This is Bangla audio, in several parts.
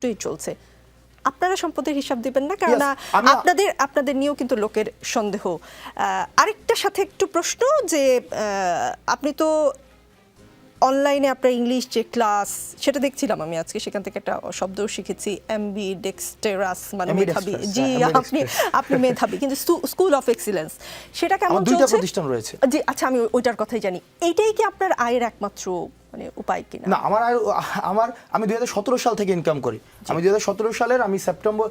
চলছে, আপনারা সম্পদের হিসাব দিবেন না? কারণ আপনাদের নিয়েও কিন্তু লোকের সন্দেহ। আরেকটার সাথে একটু প্রশ্ন যে আপনি তো অনলাইনে আপনার ইংলিশ যে ক্লাস সেটা দেখছিলাম আমি আজকে, সেখান থেকে একটা শব্দও শিখেছি, এমবি ডেক্সটেরাস, মানে মেধাবী। জি, আপনি মেধাবী, কিন্তু স্কুল অফ এক্সিলেন্স সেটা কেমন চলছে? দুইটা প্রতিষ্ঠান রয়েছে। জি, আচ্ছা, আমি ওইটার কথাই জানি। এইটাই কি আপনার আয়ের একমাত্র মানে উপায় কিনা? না, আমি 2017 সাল থেকে ইনকাম করি। আমি 2017 সালের সেপ্টেম্বর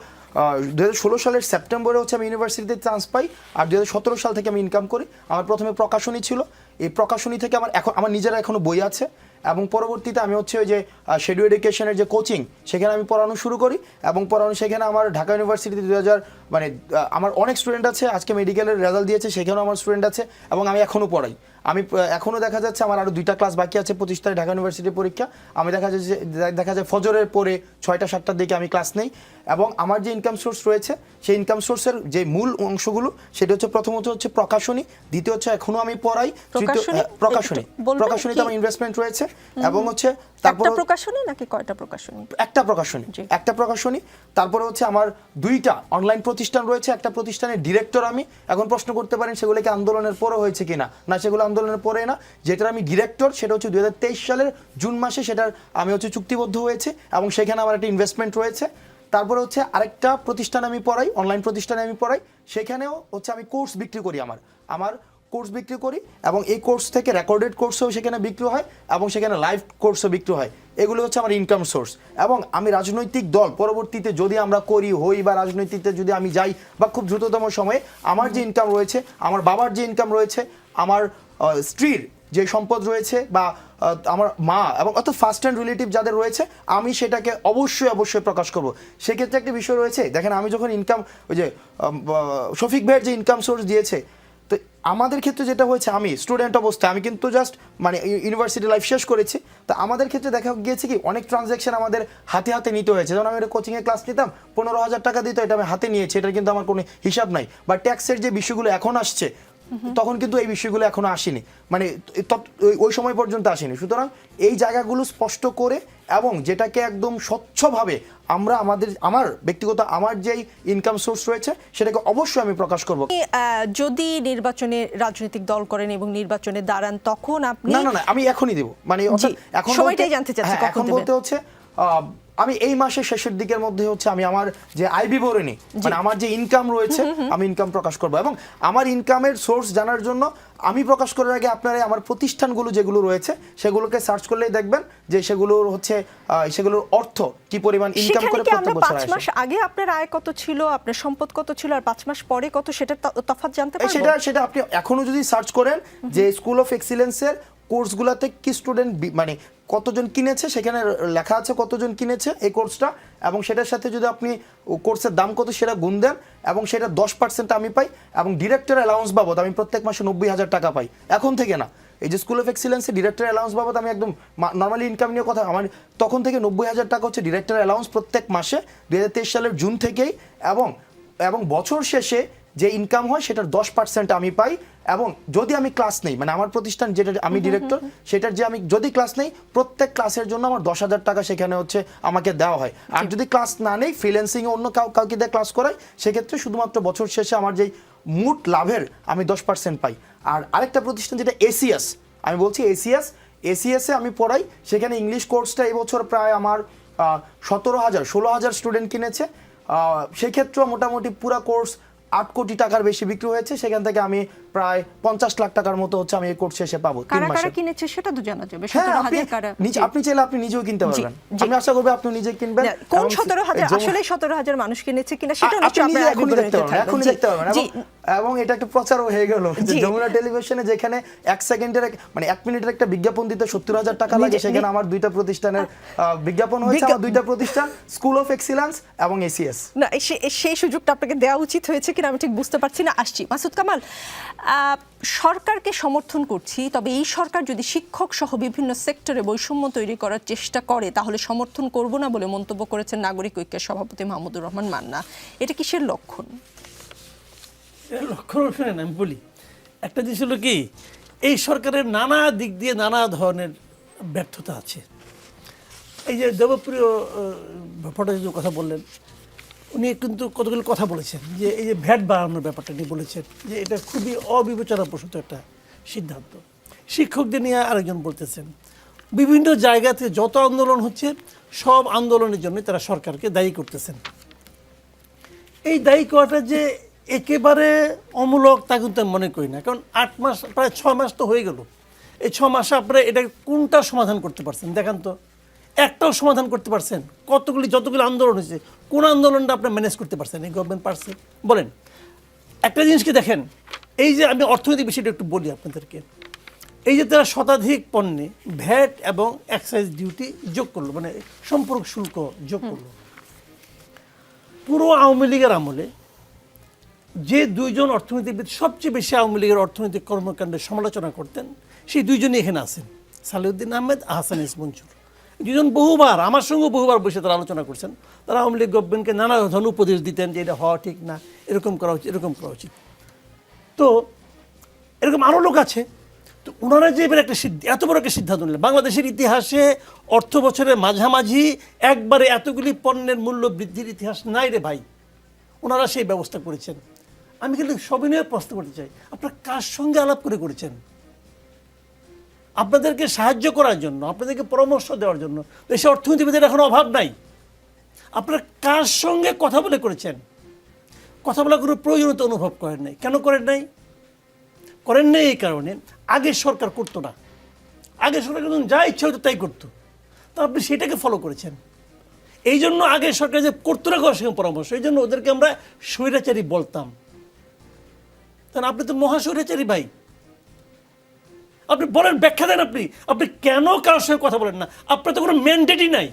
2016 সালের সেপ্টেম্বরে হচ্ছে আমি ইউনিভার্সিটিতে চান্স পাই, আর 2017 সাল থেকে আমি ইনকাম করি। আমার প্রথমে প্রকাশনী ছিল, এই প্রকাশনী থেকে আমার নিজের এখনো বই আছে, এবং পরবর্তীতে আমি হচ্ছে ওই যে শেডিউ এডুকেশনের যে কোচিং, সেখানে আমি পড়ানো শুরু করি, এবং সেখানে আমার ঢাকা ইউনিভার্সিটিতে আমার অনেক স্টুডেন্ট আছে। আজকে মেডিকেলের রেজাল্ট দিয়েছে, সেখানেও আমার স্টুডেন্ট আছে, এবং আমি এখনও পড়াই। আমি এখনও দেখা যাচ্ছে আমার আরও 2টা ক্লাস বাকি আছে, 25 তারিখ ঢাকা ইউনিভার্সিটির পরীক্ষা। আমি দেখা যায় ফজরের পরে 6টা 7টার দিকে আমি ক্লাস নেই। এবং আমার যে ইনকাম সোর্স রয়েছে, সেই ইনকাম সোর্সের যে মূল অংশগুলো, সেটা হচ্ছে প্রথমত হচ্ছে প্রকাশনী, দ্বিতীয় হচ্ছে এখনও আমি পড়াই, প্রকাশনীতে আমার ইনভেস্টমেন্ট রয়েছে, এবং হচ্ছে একটা প্রকাশনী নাকি কয়টা প্রকাশনী? একটা প্রকাশনী। তারপরে হচ্ছে আমার 2টা অনলাইন প্রতিষ্ঠান রয়েছে। একটা প্রতিষ্ঠানের ডিরেক্টর আমি। এখন প্রশ্ন করতে পারেন সেগুলো কি আন্দোলনের পরে হয়েছে কিনা? না, সেগুলো আন্দোলনের পরে না। যেটার আমি ডিরেক্টর, সেটা হচ্ছে 2023 সালের জুন মাসে সেটার আমি হচ্ছে চুক্তিবদ্ধ হয়েছে, এবং সেখানে আমার একটা ইনভেস্টমেন্ট রয়েছে। তারপরে হচ্ছে আরেকটা প্রতিষ্ঠান আমি পড়াই, অনলাইন প্রতিষ্ঠানে আমি পড়াই, সেখানেও হচ্ছে আমি কোর্স বিক্রি করি। আমার কোর্স বিক্রি করি, এবং এই কোর্স থেকে রেকর্ডেড কোর্সও সেখানে বিক্রি হয়, এবং সেখানে লাইভ কোর্সও বিক্রি হয়। এগুলো হচ্ছে আমার ইনকাম সোর্স। এবং আমি রাজনৈতিক দল পরবর্তীতে যদি আমরা হই বা রাজনৈতিকতে যদি আমি যাই, বা খুব দ্রুততম সময়ে আমার যে ইনকাম রয়েছে, আমার বাবার যে ইনকাম রয়েছে, আমার স্ত্রীর যে সম্পদ রয়েছে, বা আমার মা এবং অত ফার্স্ট হ্যান্ড রিলেটিভ যাদের রয়েছে, আমি সেটাকে অবশ্যই প্রকাশ করব। সেক্ষেত্রে একটা বিষয় রয়েছে, দেখেন আমি যখন ইনকাম, ওই যে শফিক ভাইয়ের যে ইনকাম সোর্স দিয়েছে, তো আমাদের ক্ষেত্রে যেটা হয়েছে, আমি স্টুডেন্ট অবস্থায়, আমি কিন্তু জাস্ট ইউনিভার্সিটি লাইফ শেষ করেছি। তো আমাদের ক্ষেত্রে দেখা গিয়েছে কি, অনেক ট্রানজ্যাকশন আমাদের হাতে নিতে হয়েছে। যেমন আমি একটা কোচিংয়ে ক্লাস নিতাম, 15,000 টাকা দিত, এটা আমি হাতে নিয়েছি, এটা কিন্তু আমার কোনো হিসাব নাই। বা ট্যাক্সের যে বিষয়গুলো এখন আসছে, তখন কিন্তু এই বিষয়গুলো এখনো আসেনি, ওই সময় পর্যন্ত আসেনি। সুতরাং এই জায়গাগুলো স্পষ্ট করে, এবং যেটাকে একদম স্বচ্ছভাবে আমার ব্যক্তিগত আমার যেই ইনকাম সোর্স রয়েছে, সেটাকে অবশ্যই আমি প্রকাশ করব। যদি নির্বাচনে রাজনৈতিক দল করেন এবং নির্বাচনে দাঁড়ান, তখন আপনি না, আমি এখনই দেব, এখন সময়টাই জানতে চাচ্ছি এখন বলতে হচ্ছে আমি এই মাসের শেষের দিকের মধ্যে হচ্ছে আমি আমার যে আয় বিবরণী, আমার যে ইনকাম রয়েছে, আমি ইনকাম প্রকাশ করব। এবং আমার ইনকামের সোর্স জানার জন্য আমি প্রকাশ করার আগে আপনারা আমার প্রতিষ্ঠানগুলো যেগুলো রয়েছে, সেগুলোকে সার্চ করলেই দেখবেন যে সেগুলোর অর্থ কি পরিমাণ ইনকাম করে প্রত্যেক বছর আসে। 5 মাস আগে আপনার আয় কত ছিল, আপনার সম্পদ কত ছিল, আর 5 মাস পরে কত, সেটা তফাৎ জানতে পারবো? সেটা আপনি এখনো যদি সার্চ করেন যে স্কুল অফ এক্সিলেন্সের কোর্সগুলোতে কি স্টুডেন্ট কতজন কিনেছে, সেখানে লেখা আছে কতজন কিনেছে এই কোর্সটা, এবং সেটার সাথে যদি আপনি কোর্সের দাম কত সেটা গুণ দেন, এবং সেটা 10% আমি পাই, এবং ডিরেক্টর অ্যালাউন্স বাবদ আমি প্রত্যেক মাসে 90,000 টাকা পাই। এখন থেকে না, এই যে স্কুল অফ এক্সিলেন্সে ডিরেক্টর অ্যালাউন্স বাবদ আমি একদম নর্মালি ইনকাম নিয়ে কথা, আমার তখন থেকে 90,000 টাকা হচ্ছে ডিরেক্টর অ্যালাউন্স প্রত্যেক মাসে 2023 সালের জুন থেকেই, এবং বছর শেষে যে ইনকাম হয় সেটার 10% আমি পাই। এবং যদি আমি ক্লাস নেই, আমার প্রতিষ্ঠান যেটা আমি ডিরেক্টর, সেটার যে আমি যদি ক্লাস নেই, প্রত্যেক ক্লাসের জন্য আমার 10,000 টাকা সেখানে হচ্ছে আমাকে দেওয়া হয়। আর যদি ক্লাস না নেই, ফ্রিল্যান্সিংয়ে অন্য কাউকে দিয়ে ক্লাস করাই, সেক্ষেত্রে শুধুমাত্র বছর শেষে আমার যেই মোট লাভের আমি 10% পাই। আর আরেকটা প্রতিষ্ঠান যেটা এসিএস, আমি বলছি এসিএসে আমি পড়াই, সেখানে ইংলিশ কোর্সটা এবছর প্রায় আমার 16,000 স্টুডেন্ট কিনেছে। সেক্ষেত্রেও মোটামুটি পুরা কোর্স 8 কোটি টাকার বেশি বিক্রি হয়েছে। সেখান থেকে আমি প্রায় 50 লাখ টাকার মতো হচ্ছে আমি এই কোর্স শেষে পাবো 3 মাসে। কারা কিনেছে সেটা তো জানা যাবে। 17,000 কারা? আপনি চাইলে আপনি নিজেও কিনতে পারবেন। আমি আশা করব আপনি নিজে কিনবেন। কোন 17,000 আসলে 17,000 মানুষ কিনেছে কিনা সেটা নিশ্চয়ই আপনি এখন দেখতে পারবেন। এবং এটা একটা প্রচারও হয়ে গেল যে যমুনা টেলিভিশনে যেখানে 1 সেকেন্ডের 1 মিনিটের একটা বিজ্ঞাপন দিতে 70,000 টাকা লাগে, সেখানে আমার 2টা প্রতিষ্ঠানের বিজ্ঞাপন হয়েছে। আমার 2টা প্রতিষ্ঠান স্কুল অফ এক্সিলেন্স এবং এসিএস। না, সেই সুযোগটা আপনাকে দেওয়া উচিত হয়েছে কিনা আমি ঠিক বুঝতে পারছি না। আসছি মাসুদ কামাল, সরকারকে সমর্থন করছি, তবে এই সরকার যদি শিক্ষক সহ বিভিন্ন সেক্টরে বৈষম্য তৈরি করার চেষ্টা করে, তাহলে সমর্থন করব না বলে মন্তব্য করেছেন নাগরিক ঐক্যের সভাপতি মাহমুদুর রহমান মান্না। এটা কিসের লক্ষণ? লক্ষণ শুনেন, আমি বলি একটা জিনিস হলো কি, এই সরকারের নানা দিক দিয়ে নানা ধরনের ব্যর্থতা আছে। এই যে দেবপ্রিয় ভট্টাচার্য কথা বললেন, উনি কিন্তু কতগুলো কথা বলেছেন যে এই যে ভ্যাট বাড়ানোর ব্যাপারটা নিয়ে বলেছেন যে এটা খুবই অবিবেচনাপ্রসূত একটা সিদ্ধান্ত। শিক্ষকদের নিয়ে আরেকজন বলতেছেন বিভিন্ন জায়গাতে যত আন্দোলন হচ্ছে সব আন্দোলনের জন্য তারা সরকারকে দায়ী করতেছেন। এই দায়ী করাটা যে একেবারে অমূলক তা কিন্তু আমি মনে করি না, কারণ 8 মাস প্রায় 6 মাস তো হয়ে গেল। এই 6 মাসে আপনারা এটা কোনটা সমাধান করতে পারছেন দেখান তো, একটাও সমাধান করতে পারছেন? যতগুলি আন্দোলন হয়েছে কোন আন্দোলনটা আপনার ম্যানেজ করতে পারছেন? এই গভর্নমেন্ট পারছে বলেন? একটা জিনিসকে দেখেন, এই যে আমি অর্থনৈতিক বিষয়টা একটু বলি আপনাদেরকে, এই যে তারা শতাধিক পণ্যে ভ্যাট এবং এক্সাইজ ডিউটি যোগ করলো, মানে সম্পূরক শুল্ক যোগ করলো। পুরো আওয়ামী লীগের আমলে যে দুইজন অর্থনীতিবিদ সবচেয়ে বেশি আওয়ামী লীগের অর্থনৈতিক কর্মকাণ্ডের সমালোচনা করতেন, সেই দুইজনই এখানে আছেন, সালেউদ্দিন আহমেদ, আহসান এস মঞ্জুর। দুজন বহুবার আমার সঙ্গে বহুবার বসে তারা আলোচনা করছেন। তারা আওয়ামী লীগ গভর্নমেন্টকে নানা ধরনের উপদেশ দিতেন যে এটা হওয়া ঠিক না, এরকম করা উচিত, এরকম করা উচিত। তো এরকম আরও লোক আছে। তো ওনারা যে এবার একটা এত বড় একটা সিদ্ধান্ত নিলেন, বাংলাদেশের ইতিহাসে অর্থ বছরের মাঝামাঝি একবারে এতগুলি পণ্যের মূল্য বৃদ্ধির ইতিহাস নাই রে ভাই। ওনারা সেই ব্যবস্থা করেছেন। আমি কিন্তু সবিনয়ে প্রশ্ন করতে চাই, আপনারা কার সঙ্গে আলাপ করে করেছেন? আপনাদেরকে সাহায্য করার জন্য, আপনাদেরকে পরামর্শ দেওয়ার জন্য দেশে অর্থনীতিবিদের এখন অভাব নাই। আপনারা কার সঙ্গে কথা বলে করেছেন? কথা বলার কোনো প্রয়োজনীয়তা অনুভব করেন নাই। কেন করেন নাই? করেন নাই এই কারণে আগের সরকার করতো না। আগের সরকার যখন যা ইচ্ছা হতো তাই করতো, তা আপনি সেটাকে ফলো করেছেন। এই জন্য আগের সরকার যে করতো না করার সঙ্গে পরামর্শ, এই জন্য ওদেরকে আমরা স্বৈরাচারী বলতাম। তাহলে আপনি তো মহা স্বৈরাচারী ভাই। আপনি বলেন, ব্যাখ্যা দেন, আপনি কেন কারোর সঙ্গে কথা বলেন না? আপনার তো কোনো ম্যান্ডেটই নাই।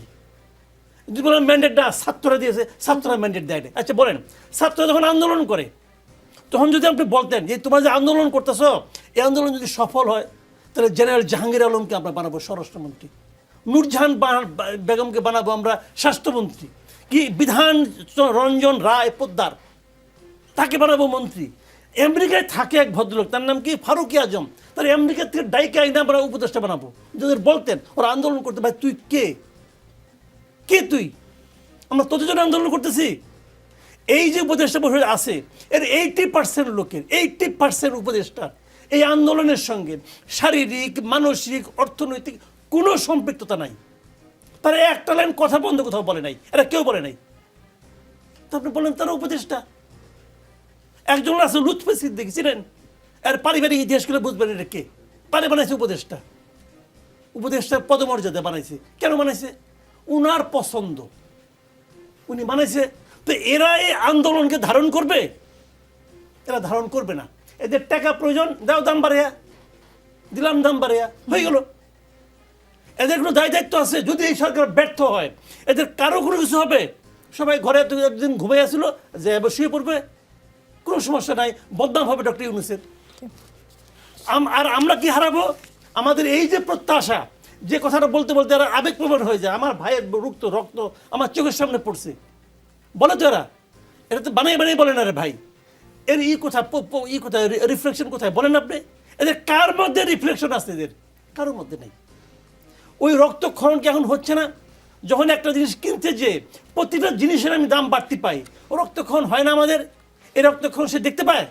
যদি বলেন ম্যান্ডেটটা ছাত্ররা দিয়েছে, ছাত্ররা ম্যান্ডেট দেয় না, আচ্ছা বলেন, ছাত্ররা যখন আন্দোলন করে তখন যদি আপনি বলতেন যে তোমরা যে আন্দোলন করতেছ, এই আন্দোলন যদি সফল হয় তাহলে জেনারেল জাহাঙ্গীর আলমকে আমরা বানাবো স্বরাষ্ট্রমন্ত্রী, নূরজাহান বেগমকে বানাবো আমরা স্বাস্থ্যমন্ত্রী, কি বিধান রঞ্জন রায় পোদ্দার তাকে বানাবো মন্ত্রী। আমেরিকায় থাকে এক ভদ্রলোক, তার নাম কি ফারুকি আজম, তার আমেরিকার থেকে ডাইকে আইনা আমরা উপদেষ্টা বানাবো। যদি বলতেন ওরা আন্দোলন করতে, ভাই তুই কে তুই? আমরা তোদের জন্য আন্দোলন করতেছি। এই যে উপদেষ্টা বসে আছে এর 80% লোকের, 80% উপদেষ্টা এই আন্দোলনের সঙ্গে শারীরিক, মানসিক, অর্থনৈতিক কোনো সম্পৃক্ততা নাই। তারা একটা লাইন কথা বন্ধ কোথাও বলে নাই, এরা কেউ বলে নাই। তো আপনি বলেন তারা উপদেষ্টা। একজন আছে লুৎফে সিদ্দিকী, ছিলেন, এর পারিবারিক ইতিহাসগুলো বুঝবেন এটা কে বানাইছে উপদেষ্টা। উপদেষ্টার পদমর্যাদা বানাইছে। কেন বানাইছে? উনার পছন্দ, উনি বানাইছে। তো এরা এই আন্দোলনকে ধারণ করবে? এরা ধারণ করবে না। এদের টাকা প্রয়োজন, দাও দাম বাড়াইয়া, দিলাম দাম বাড়াইয়া, হয়ে গেল। এদের কোনো দায় দায়িত্ব আছে? যদি এই সরকার ব্যর্থ হয় এদের কারো কোনো কিছু হবে? সবাই ঘরে একদিন ঘুমাই আসছিল যে এবার শুয়ে পড়বে, কোনো সমস্যা নাই, বদনাম হবে ডক্টর ইউনূসের। আর আমরা কি হারাবো? আমাদের এই যে প্রত্যাশা, যে কথাটা বলতে বলতে এরা আবেগপ্রবণ হয়ে যায়, আমার ভাইয়ের রক্ত আমার চোখের সামনে পড়ছে, বলে তো এটা তো বানিয়ে বলে না রে ভাই। এর কোথায় রিফ্লেকশন কোথায় বলেন আপনি? এদের কার মধ্যে রিফ্লেকশন আছে? এদের কারোর মধ্যে নেই। ওই রক্তক্ষরণ কি এখন হচ্ছে না? যখন একটা জিনিস কিনতে যে প্রতিটা জিনিসের আমি দাম বাড়তি পাই, ও রক্তক্ষরণ হয় না আমাদের? এই রক্তক্ষরণ সে দেখতে পায়?